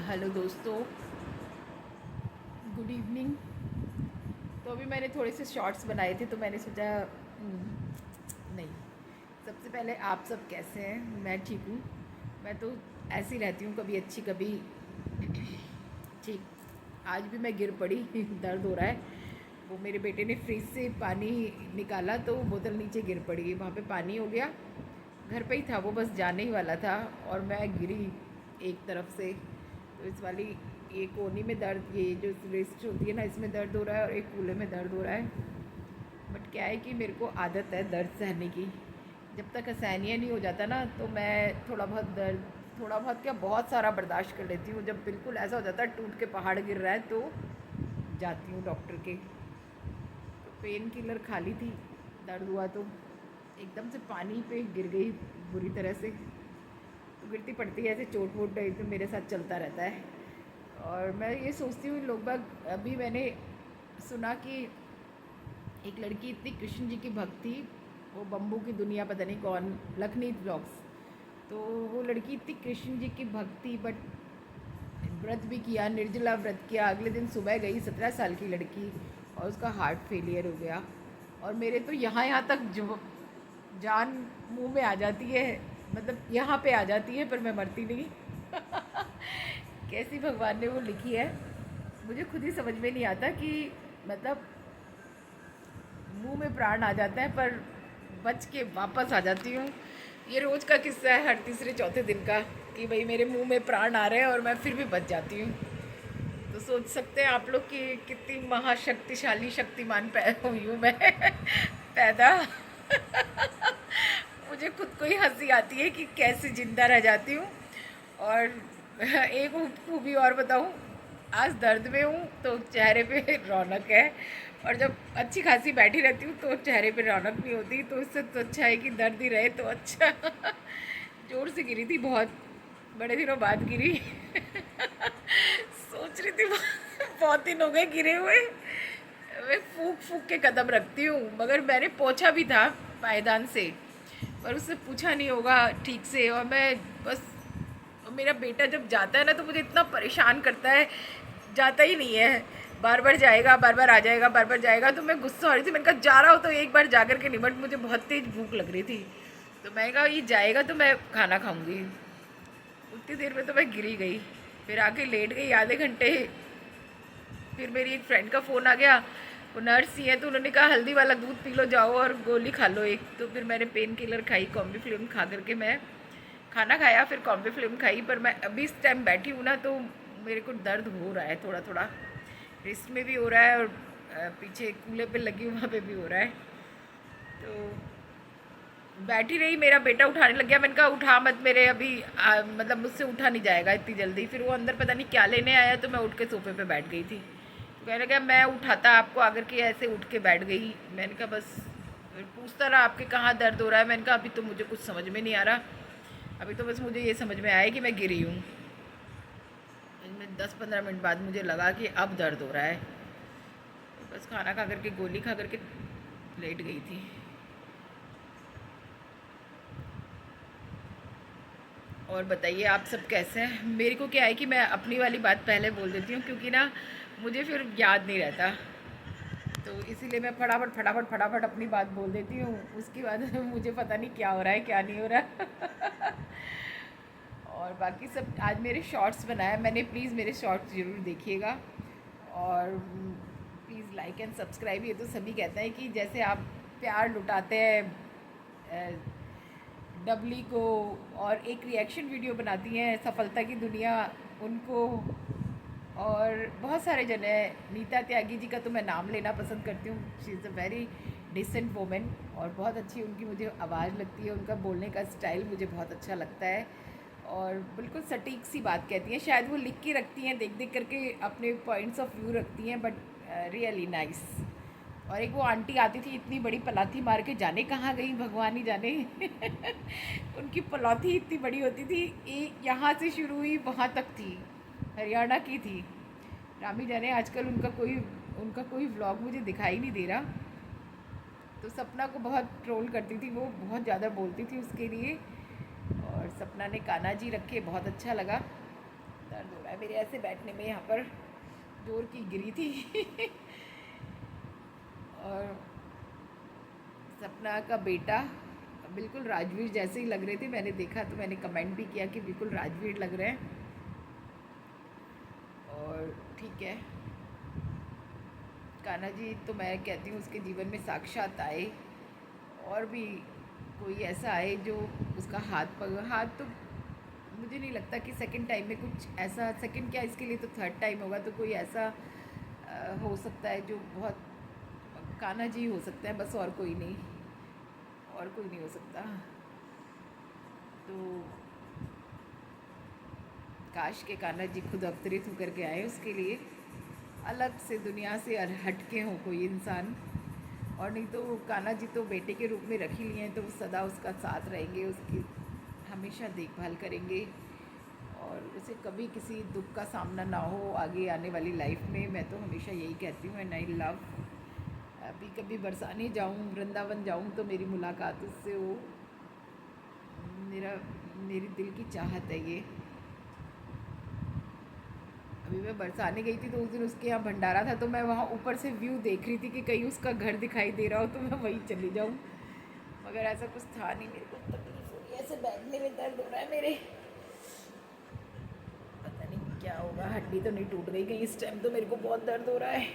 Hello दोस्तों, good evening. तो अभी मैंने थोड़े से शॉर्ट्स बनाए थे तो मैंने सोचा नहीं। सबसे पहले आप सब कैसे हैं? मैं ठीक हूँ। मैं तो ऐसी रहती हूँ, कभी अच्छी कभी ठीक। आज भी मैं गिर पड़ी दर्द हो रहा है। वो मेरे बेटे ने फ्रिज से पानी निकाला तो बोतल नीचे गिर पड़ी, वहाँ पे पानी हो गया। घर पे ही था वो, बस जाने ही वाला था और मैं गिरी एक तरफ से। तो इस वाली ये कोहनी में दर्द, ये जो रिस्ट होती है ना, इसमें दर्द हो रहा है और एक कूल्हे में दर्द हो रहा है। बट क्या है कि मेरे को आदत है दर्द सहने की। जब तक असहनीय नहीं हो जाता ना तो मैं थोड़ा बहुत दर्द, थोड़ा बहुत क्या बहुत सारा बर्दाश्त कर लेती हूँ। जब बिल्कुल ऐसा हो जाता है टूट के पहाड़ गिर रहा है तो जाती हूँ डॉक्टर के। तो पेन किलर खा ली थी, दर्द हुआ तो एकदम से पानी पे गिर गई बुरी तरह से। तो गिरती पड़ती है ऐसे, चोट वोट तो मेरे साथ चलता रहता है। और मैं ये सोचती हूँ लोग बाग, अभी मैंने सुना कि एक लड़की इतनी कृष्ण जी की भक्त थी, वो बम्बू की दुनिया पता नहीं कौन, लखनीत ब्लॉग्स। तो वो लड़की इतनी कृष्ण जी की भक्त थी, बट व्रत भी किया, निर्जला व्रत किया। अगले दिन सुबह गई, 17 साल की लड़की, और उसका हार्ट फेलियर हो गया। और मेरे तो यहाँ यहाँ तक जो जान मुंह में आ जाती है, मतलब यहाँ पे आ जाती है, पर मैं मरती नहीं। कैसी भगवान ने वो लिखी है, मुझे खुद ही समझ में नहीं आता कि मतलब मुंह में प्राण आ जाता है पर बच के वापस आ जाती हूँ। ये रोज़ का किस्सा है, हर तीसरे चौथे दिन का, कि भाई मेरे मुंह में प्राण आ रहे हैं और मैं फिर भी बच जाती हूँ। तो सोच सकते हैं आप लोग कि कितनी महाशक्तिशाली शक्तिमान हुई हूँ मैं पैदा। मुझे खुद को ही हंसी आती है कि कैसे जिंदा रह जाती हूँ। और एक खूबी और बताऊँ, आज दर्द में हूँ तो चेहरे पे रौनक है, और जब अच्छी खासी बैठी रहती हूँ तो चेहरे पे रौनक नहीं होती। तो इससे तो अच्छा है कि दर्द ही रहे तो अच्छा। जोर से गिरी थी, बहुत बड़े दिनों बाद गिरी। सोच रही थी बहुत दिन हो गए गिरे हुए। मैं फूक फूक के कदम रखती हूँ, मगर मैंने पोछा भी था पायदान से, पर उससे पूछा नहीं होगा ठीक से। और मैं बस, मेरा बेटा जब जाता है ना तो मुझे इतना परेशान करता है, जाता ही नहीं है, बार बार जाएगा, बार बार आ जाएगा, बार बार जाएगा। तो मैं गुस्सा हो रही थी, मैंने कहा जा रहा हो तो एक बार जा कर के निमट। मुझे बहुत तेज भूख लग रही थी, तो मैंने कहा ये जाएगा तो मैं खाना खाऊंगी। उतनी देर में तो मैं गिरी गई, फिर आके लेट गई आधे घंटे। फिर मेरी एक फ्रेंड का फ़ोन आ गया, वो नर्स ही है, तो उन्होंने कहा हल्दी वाला दूध पी लो जाओ और गोली खा लो एक। तो फिर मैंने पेन किलर खाई, कॉम्बी फिल्म खा करके मैं खाना खाया, फिर कॉम्बी फिल्म खाई। पर मैं अभी इस टाइम बैठी हूँ ना तो मेरे को दर्द हो रहा है थोड़ा थोड़ा, रिस्ट में भी हो रहा है और पीछे कूल्हे पे लगी हूँ वहाँ पे भी हो रहा है। तो बैठी रही, मेरा बेटा उठाने लग गया। मैंने कहा उठा मत मेरे, अभी मतलब मुझसे उठा नहीं जाएगा इतनी जल्दी। फिर वो अंदर पता नहीं क्या लेने आया, तो मैं उठ के सोफे पे बैठ गई थी। तो कहने लगा मैं उठाता आपको, आकर के ऐसे उठ के बैठ गई। मैंने कहा बस, फिर पूछता रहा आपके कहाँ दर्द हो रहा है। मैंने कहा अभी तो मुझे कुछ समझ में नहीं आ रहा, अभी तो बस मुझे ये समझ में आया कि मैं गिरी हूँ। 10-15 मिनट बाद मुझे लगा कि अब दर्द हो रहा है। तो बस खाना खा करके, गोली खा करके लेट गई थी। और बताइए आप सब कैसे हैं? मेरे को क्या है कि मैं अपनी वाली बात पहले बोल देती हूँ, क्योंकि ना मुझे फिर याद नहीं रहता। तो इसीलिए मैं फटाफट फटाफट फटाफट अपनी बात बोल देती हूँ, उसके बाद मुझे पता नहीं क्या हो रहा है क्या नहीं हो रहा। और बाकी सब, आज मेरे शॉर्ट्स बनाए मैंने, प्लीज़ मेरे शॉर्ट्स ज़रूर देखिएगा। और प्लीज़ लाइक एंड सब्सक्राइब। ये तो सभी कहते हैं कि जैसे आप प्यार लुटाते हैं डबली को, और एक रिएक्शन वीडियो बनाती हैं सफलता की दुनिया उनको, और बहुत सारे जन हैं। नीता त्यागी जी का तो मैं नाम लेना पसंद करती हूँ, she is a very decent women, और बहुत अच्छी उनकी मुझे आवाज़ लगती है, उनका बोलने का स्टाइल मुझे बहुत अच्छा लगता है। और बिल्कुल सटीक सी बात कहती हैं, शायद वो लिख के रखती हैं, देख देख करके अपने पॉइंट्स ऑफ व्यू रखती हैं, बट रियली नाइस। और एक वो आंटी आती थी, इतनी बड़ी पलाथी मार के, जाने कहाँ गई भगवान ही जाने। उनकी पलाथी इतनी बड़ी होती थी, एक यहाँ से शुरू हुई वहाँ तक थी, हरियाणा की थी। रामी जाने आजकल उनका कोई व्लॉग मुझे दिखाई नहीं दे रहा। तो सपना को बहुत ट्रोल करती थी वो, बहुत ज़्यादा बोलती थी उसके लिए। और सपना ने कान्हा जी रखे, बहुत अच्छा लगा। दर्द हो रहा है मेरे ऐसे बैठने में यहाँ पर जोर की गिरी थी। और सपना का बेटा बिल्कुल राजवीर जैसे ही लग रहे थे, मैंने देखा तो मैंने कमेंट भी किया कि बिल्कुल राजवीर लग रहे हैं। और ठीक है, कान्हा जी तो मैं कहती हूँ उसके जीवन में साक्षात आए, और भी कोई ऐसा आए जो उसका हाथ तो मुझे नहीं लगता कि सेकंड टाइम में कुछ ऐसा, सेकंड क्या इसके लिए तो थर्ड टाइम होगा, तो कोई ऐसा हो सकता है जो बहुत, कान्हा जी हो सकता है बस, और कोई नहीं, और कोई नहीं हो सकता। तो काश के कान्हा जी खुद अवतरित होकर के आए, उसके लिए अलग से दुनिया से हटके हो कोई इंसान। और नहीं तो कान्हा जी तो बेटे के रूप में रख ही लिए हैं, तो वो सदा उसका साथ रहेंगे, उसकी हमेशा देखभाल करेंगे, और उसे कभी किसी दुख का सामना ना हो आगे आने वाली लाइफ में। मैं तो हमेशा यही कहती हूँ, एंड आई लव, अभी कभी बरसाने जाऊँ, वृंदावन जाऊँ तो मेरी मुलाकात उससे हो, मेरी दिल की चाहत है ये। अभी मैं बरसाने गई थी तो उस दिन उसके यहाँ भंडारा था, तो मैं वहाँ ऊपर से व्यू देख रही थी कि कहीं उसका घर दिखाई दे रहा हो तो मैं वहीं चली जाऊँ, मगर ऐसा कुछ था नहीं। मेरे को तकलीफ हो रही है, ऐसे बैठने में दर्द हो रहा है मेरे, पता नहीं क्या होगा, हड्डी तो नहीं टूट गई कहीं इस टाइम, तो मेरे को बहुत दर्द हो रहा है।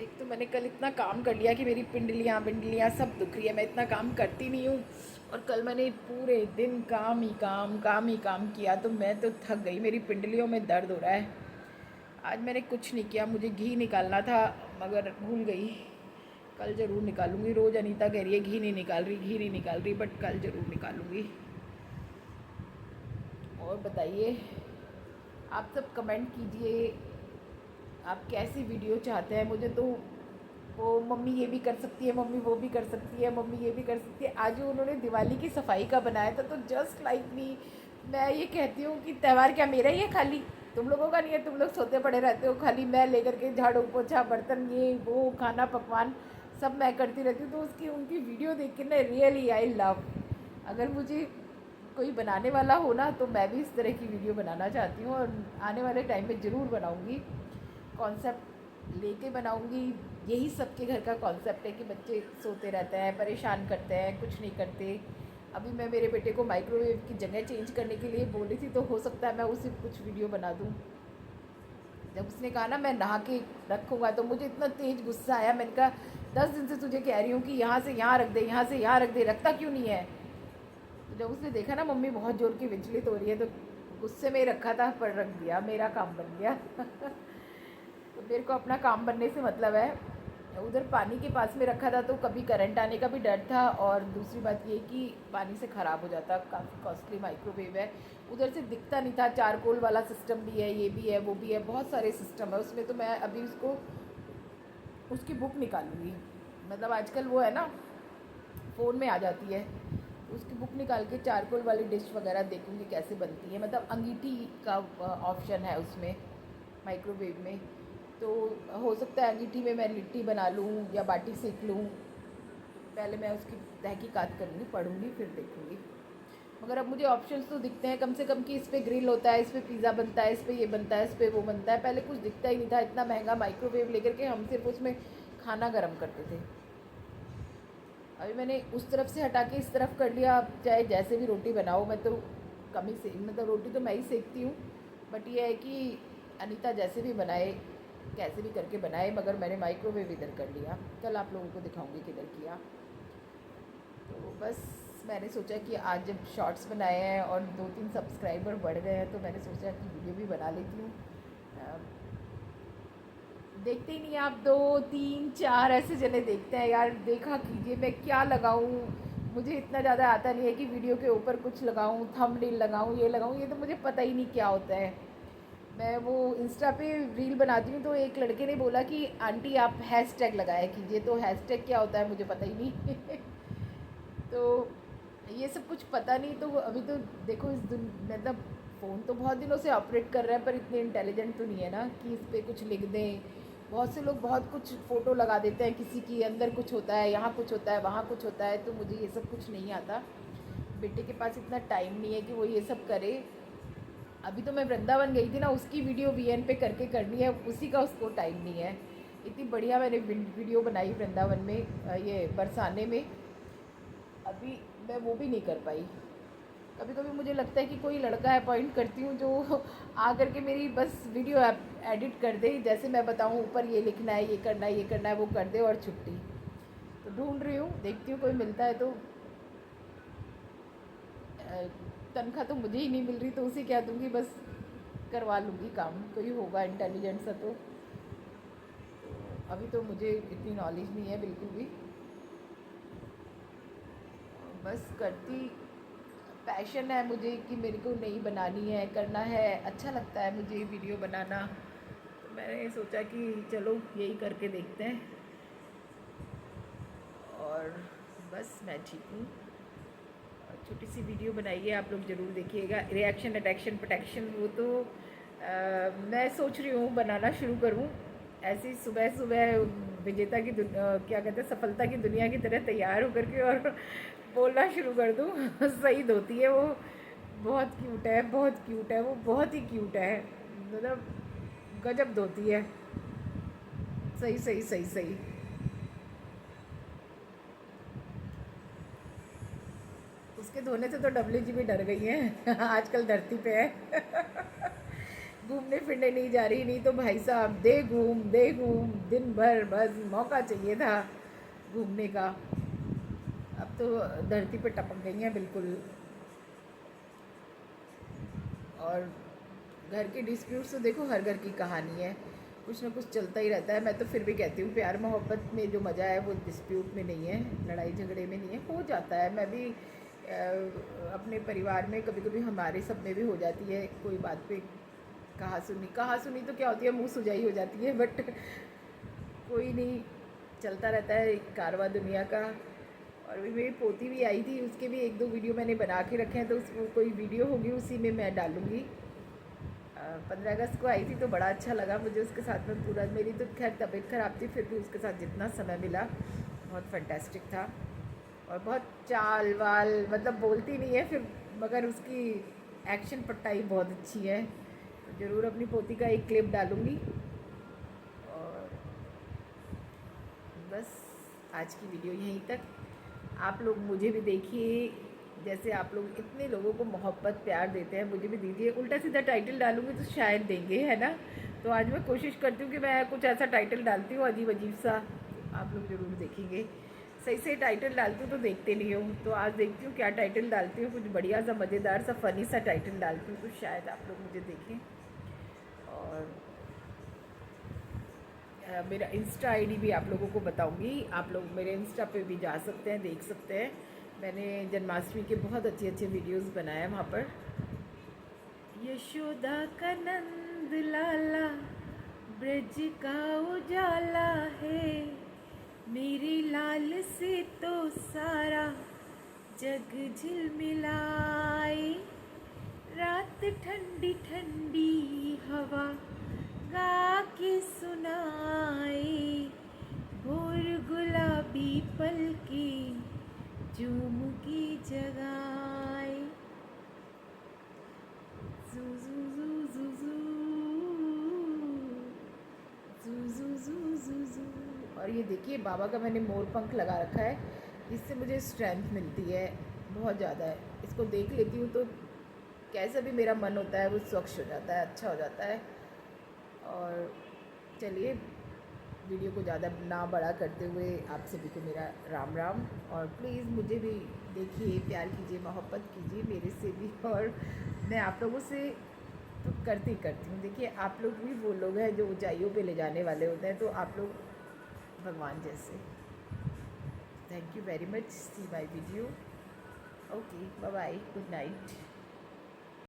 एक तो मैंने कल इतना काम कर लिया कि मेरी पिंडलियाँ सब दुख रही है, मैं इतना काम करती नहीं हूँ, और कल मैंने पूरे दिन काम ही काम किया, तो मैं तो थक गई, मेरी पिंडलियों में दर्द हो रहा है। आज मैंने कुछ नहीं किया, मुझे घी निकालना था मगर भूल गई, कल ज़रूर निकालूंगी। रोज़ अनीता कह रही है घी नहीं निकाल रही, बट कल ज़रूर निकालूंगी। और बताइए, आप सब कमेंट कीजिए, आप कैसी वीडियो चाहते हैं। मुझे तो वो मम्मी ये भी कर सकती है, मम्मी वो भी कर सकती है, मम्मी ये भी कर सकती है। आज उन्होंने दिवाली की सफाई का बनाया था, तो जस्ट लाइक मी, मैं ये कहती हूँ कि त्यौहार क्या मेरा ही है खाली, तुम लोगों का नहीं है, तुम लोग सोते पड़े रहते हो, खाली मैं लेकर के झाड़ू पोछा बर्तन ये वो खाना पकवान सब मैं करती रहती हूँ। तो उसकी उनकी वीडियो देख के ना रियली आई लव, अगर मुझे कोई बनाने वाला हो ना तो मैं भी इस तरह की वीडियो बनाना चाहती हूँ, और आने वाले टाइम में ज़रूर बनाऊँगी, कॉन्सेप्ट लेके बनाऊँगी। यही सबके घर का कॉन्सेप्ट है कि बच्चे सोते रहते हैं, परेशान करते हैं, कुछ नहीं करते। अभी मैं मेरे बेटे को माइक्रोवेव की जगह चेंज करने के लिए बोली थी, तो हो सकता है मैं उसे कुछ वीडियो बना दूँ। जब उसने कहा ना मैं नहा के रखूँगा, तो मुझे इतना तेज़ गुस्सा आया, मैंने कहा 10 दिन से तुझे कह रही हूँ कि यहाँ से यहाँ रख दे, यहाँ से यहाँ रख दे, रखता क्यों नहीं है। तो जब उसने देखा ना मम्मी बहुत ज़ोर की विचलित हो रही है, तो गुस्से में रखा था पर रख दिया, मेरा काम बन गया। तो मेरे को अपना काम बनने से मतलब है। उधर पानी के पास में रखा था तो कभी करंट आने का भी डर था, और दूसरी बात ये कि पानी से ख़राब हो जाता, काफ़ी कॉस्टली माइक्रोवेव है। उधर से दिखता नहीं था, चारकोल वाला सिस्टम भी है, ये भी है, वो भी है, बहुत सारे सिस्टम है उसमें। तो मैं अभी उसकी बुक निकालूंगी, मतलब आजकल वो है ना फ़ोन में आ जाती है, उसकी बुक निकाल के चारकोल वाली डिश वगैरह देखूंगी कैसे बनती है। मतलब अंगीठी का ऑप्शन है उसमें माइक्रोवेव में, तो हो सकता है अंगीठी में मैं लिट्टी बना लूँ या बाटी सेक लूँ। पहले मैं उसकी तहकीकात करूँगी, पढ़ूँगी, फिर देखूँगी। मगर अब मुझे ऑप्शंस तो दिखते हैं कम से कम कि इस पर ग्रिल होता है, इस पर पिज़्ज़ा बनता है, इस पर ये बनता है, इस पर वो बनता है। पहले कुछ दिखता ही नहीं था, इतना महंगा माइक्रोवेव लेकर के हम सिर्फ उसमें खाना गर्म करते थे। अभी मैंने उस तरफ से हटा के इस तरफ कर लिया। अब चाहे जैसे भी रोटी बनाओ, मैं तो कम ही से, मतलब रोटी तो मैं ही सेकती हूँ, बट ये है कि अनीता जैसे भी बनाए, कैसे भी करके बनाए, मगर मैंने माइक्रोवेव इधर कर लिया। कल आप लोगों को दिखाऊंगी किधर किया। तो बस मैंने सोचा कि आज जब शॉर्ट्स बनाए हैं और 2-3 सब्सक्राइबर बढ़ गए हैं, तो मैंने सोचा कि वीडियो भी बना लेती हूँ। देखते ही नहीं आप, 2-3-4 ऐसे जने देखते हैं यार, देखा कीजिए। मैं क्या लगाऊँ, मुझे इतना ज़्यादा आता नहीं है कि वीडियो के ऊपर कुछ लगाऊँ, थंबनेल लगाऊँ, ये लगाऊँ, ये तो मुझे पता ही नहीं क्या होता है। मैं वो इंस्टा पे रील बनाती हूँ, तो एक लड़के ने बोला कि आंटी आप हैशटैग लगाया कीजिए, तो हैशटैग क्या होता है मुझे पता ही नहीं। तो ये सब कुछ पता नहीं। तो अभी तो देखो मतलब फ़ोन तो बहुत दिनों से ऑपरेट कर रहे हैं, पर इतने इंटेलिजेंट तो नहीं है ना कि इस पर कुछ लिख दें। बहुत से लोग बहुत कुछ फ़ोटो लगा देते हैं, किसी की अंदर कुछ होता है, यहाँ कुछ होता है, वहाँ कुछ होता है, तो मुझे ये सब कुछ नहीं आता। बेटे के पास इतना टाइम नहीं है कि वो ये सब करे। अभी तो मैं वृंदावन गई थी ना, उसकी वीडियो वीएन पे करके करनी है, उसी का उसको टाइम नहीं है। इतनी बढ़िया मैंने वीडियो बनाई वृंदावन में, ये बरसाने में, अभी मैं वो भी नहीं कर पाई। कभी कभी मुझे लगता है कि कोई लड़का अपॉइंट करती हूँ जो आ करके मेरी बस वीडियो एडिट कर दे, जैसे मैं बताऊँ ऊपर ये लिखना है, ये करना है, ये करना है, वो कर दे और छुट्टी। तो ढूंढ रही हूँ, देखती हूँ कोई मिलता है तो। तनख्वाह तो मुझे ही नहीं मिल रही, तो उसे क्या दूँगी, बस करवा लूँगी काम, कोई होगा इंटेलिजेंट सा तो। अभी तो मुझे इतनी नॉलेज नहीं है बिल्कुल भी, बस करती। पैशन है मुझे कि मेरे को नहीं बनानी है, करना है, अच्छा लगता है मुझे वीडियो बनाना। तो मैंने सोचा कि चलो यही करके देखते हैं। और बस मैं ठीक हूँ। छोटी सी वीडियो बनाई है, आप लोग ज़रूर देखिएगा। रिएक्शन अटैक्शन प्रोटेक्शन वो तो मैं सोच रही हूँ बनाना शुरू करूँ ऐसी सुबह सुबह, विजेता की क्या कहते हैं, सफलता की दुनिया की तरह तैयार होकर के और बोलना शुरू कर दूँ। सही धोती है वो, बहुत क्यूट है, बहुत क्यूट है वो, बहुत ही क्यूट है, मतलब गजब धोती है। सही सही सही सही। उसके धोने से तो WG भी डर गई है। आजकल धरती पे है। घूमने फिरने नहीं जा रही, नहीं तो भाई साहब दे घूम दिन भर, बस मौका चाहिए था घूमने का। अब तो धरती पे टपक गई हैं बिल्कुल। और घर के डिस्प्यूट्स तो देखो, हर घर की कहानी है, कुछ ना कुछ चलता ही रहता है। मैं तो फिर भी कहती हूँ प्यार मोहब्बत में जो मज़ा है वो डिस्प्यूट में नहीं है, लड़ाई झगड़े में नहीं है। हो जाता है, मैं भी अपने परिवार में कभी कभी हमारे सब में भी हो जाती है कोई बात पे कहा सुनी तो क्या होती है, मुंह सुजाई हो जाती है, बट कोई नहीं, चलता रहता है कारवां दुनिया का। और अभी मेरी पोती भी आई थी, उसके भी एक दो वीडियो मैंने बना के रखे हैं, तो उसको कोई वीडियो होगी उसी में मैं डालूँगी। 15 अगस्त को आई थी तो बड़ा अच्छा लगा मुझे उसके साथ में पूरा। मेरी तो खैर तबीयत ख़राब थी, फिर भी उसके साथ जितना समय मिला बहुत फैंटास्टिक था। और बहुत चाल वाल, मतलब बोलती नहीं है फिर, मगर उसकी एक्शन पट्टाई बहुत अच्छी है। तो ज़रूर अपनी पोती का एक क्लिप डालूँगी। और बस आज की वीडियो यहीं तक। आप लोग मुझे भी देखिए, जैसे आप लोग इतने लोगों को मोहब्बत प्यार देते हैं, मुझे भी दीजिए। उल्टा सीधा टाइटल डालूंगी तो शायद देंगे, है ना। तो आज मैं कोशिश करती हूँ कि मैं कुछ ऐसा टाइटल डालती हूँ अजीब अजीब सा, आप लोग ज़रूर देखेंगे। सही सही टाइटल डालती हूँ तो देखते नहीं हूँ, तो आज देखती हूँ क्या टाइटल डालती हूँ, कुछ बढ़िया सा मज़ेदार सा फ़नी सा टाइटल डालती हूँ, तो शायद आप लोग मुझे देखें। और मेरा इंस्टा आईडी भी आप लोगों को बताऊंगी, आप लोग मेरे इंस्टा पे भी जा सकते हैं, देख सकते हैं। मैंने जन्माष्टमी के बहुत अच्छे अच्छे वीडियोस बनाए हैं वहाँ पर। यशोदा का नंद लाला, ब्रज का उजाला है, मेरे लाल से तो सारा जग झिलमिलाए। रात ठंडी ठंडी हवा गा के सुनाए, भोर गुलाबी पलके झूम की जगाए। जू जू जू जू जू जू जू जू जू जू। और ये देखिए बाबा का मैंने मोर पंख लगा रखा है, इससे मुझे स्ट्रेंथ मिलती है बहुत ज़्यादा है। इसको देख लेती हूँ तो कैसा भी मेरा मन होता है वो स्वच्छ हो जाता है, अच्छा हो जाता है। और चलिए वीडियो को ज़्यादा ना बड़ा करते हुए आप सभी को मेरा राम राम। और प्लीज़ मुझे भी देखिए, प्यार कीजिए, मोहब्बत कीजिए मेरे से भी। और मैं आप लोगों से तो करती हूँ। देखिए आप लोग भी वो लोग हैं जो ऊंचाइयों पे ले जाने वाले होते हैं, तो आप लोग भगवान जैसे। Thank you very much, see my video. Okay, bye bye, good night.